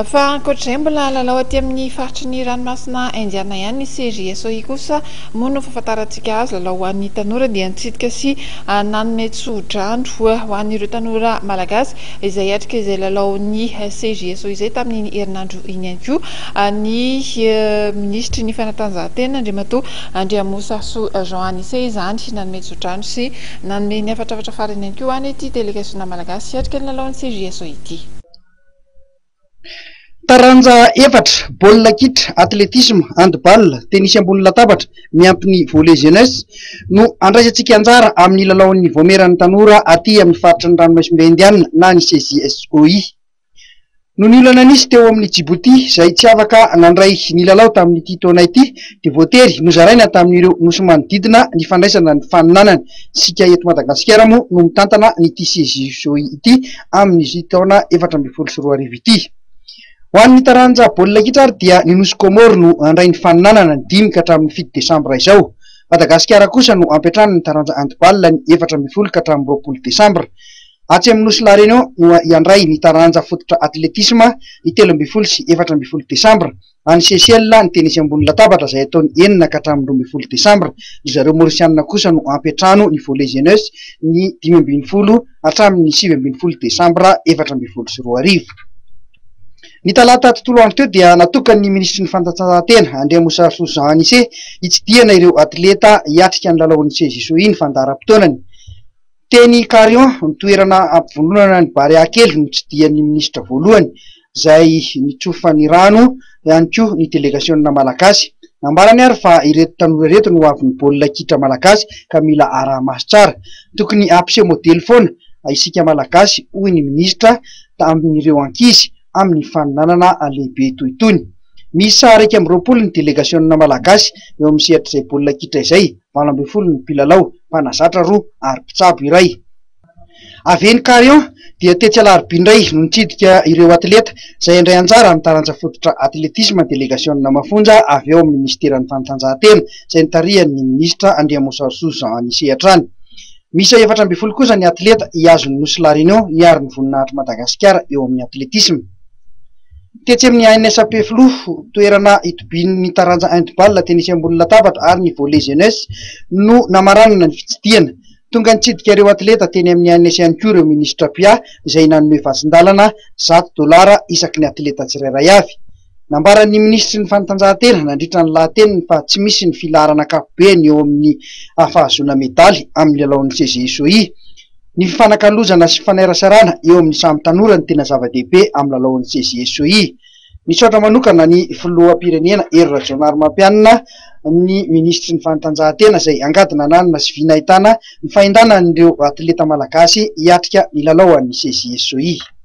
Fa ankoatr'izay mbola lalao aty amin'ny faritry ny ranomasina Indiana ihany ny CJSOI kosa moa no fahafantarantsika azy lalao ho an'ny tanora dia nitsidika sy nanome tso-drano ho an'ireo tanora malagasy izay atrika izay lalaon'ny CJSOI izay tamin'ny herinandro iny ihany koa ny ministry ny fanatanjahantena Andriamatoa Andriamoussarso Jean Anissé izany nanome tso-drano sy nanome ny afatravatra farany ihany koa any ity délégation malagasy atrika ny lalaon'ny CJSOI ity. Taranja efatra baolina kitra atletisme handball tennisy ambony latabatra miampy ny volley jeunesse no andraisantsika anjara amin'ny lalaon'ny voameran'ny tanora aty amin'ny faritra ny ranomasimbe indiana na ny CJSOI no niolana nisy teo amin'ny Djibouti izay tsy afaka nandray ny lalao tamin'ity taona ity dia voatery nozaraina tamin'ireo nosy manodidina ny fandraisana ny faninanana sika eto Madagasikara moa no mitantana n'ity CJSOI ity amin'izy taona 2024 ity. Ho an'ny taranja baolina kitra ary dia ny nosy Komoro no andray ny faninanana ny 5 ka hatramin'ny 7 Desambra izao. Madagasikara kosa no ampetrany ny taranja handball ny 14 ka hatramin'ny 20 Desambra. Atsy amin'ny nosy La Réunion no iandray ny taranja fototra atletisme ny 13 sy 14 Desambra. Any Seychelles ny tenisy ambony latabatra izay ataony 9 ka hatramin'ny 12 Desambra. Ry zareo Maorisiana kosa no ampetrano ny volley jeunesse ny 15 hatramin'ny 17 Desambra 2024. Ny talata tontolo andro teo dia natokany ministry ny fanatanjahantena Andriamoussarso Jean Anissé hitsidihana ireo atleta hiatrika ny lalaon'ny CJSOI ny fandaharam-potoanany. Teny Karion ny toerana ampivondronana ny Barea kely no tsidihan'ny ministra voalohany izay nitsofa ny rano ihany koa ny délégation malagasy. Nambarany ary fa ireto tanora ireto no avy ny baolina kitra malagasy ka mila ara-maso tsara. Tokony ampiseho modely foana isika malagasy hoy ny ministra amin'ireo ankizy amin'ny faninanana lehibe toy itony. Misy 120 ny délégation malagasy eo amin'ny sehatra izay baolina kitra izay, 20 ny mpilalao, mpanazatra 2 ary mpitsabo iray. Aveny Karion dia tetsy alarobia indray no nitsidika ireo atleta izay indray anjara amin'ny taranja fototra atletisme délégation mafonja avy eo amin'ny ministeran'ny fanatanjahantena izay nitarihan'ny ministra Andriamoussarso Jean Anissé hatrany. Misy 14 kosa ny atleta hiazo ny nosy La Réunion hiaro ny voninahitra Madagasikara eo amin'ny atletisme. Tetsy amin'ny ANSP Floa toerana itobian'ny taranja handball tenisy ambony latabatra ary ny volley jeunesse no namaranana ny fitsidihana. Tonga nitsidika ireo atleta teny amin'ny ANS ihany koa ireo ministra Pia izay nanome vatsin-dalana $100 isaky ny atleta tsirairay avy. Nambaran'ny ministry ny fanatanjahantena nandritra ny lahateniny fa tsy misy ny filarana ankapobeny eo amin'ny fahazoana medaly amin'ny lalaon'ny CJSOI. Ny fanakalozana sy fanairasarana eo amin'ny samy tanora ny tena zava-dehibe amin'ny lalaon'ny CJSOI. Misaotra manokana ny filoham-pirenena Hery Rajaonarimampianina ny ministry ny fanatanjahantena izay angadina ananana sy vinahitana ny fahindanan'ireo atleta malagasy hiatrika ny lalaon'ny CJSOI.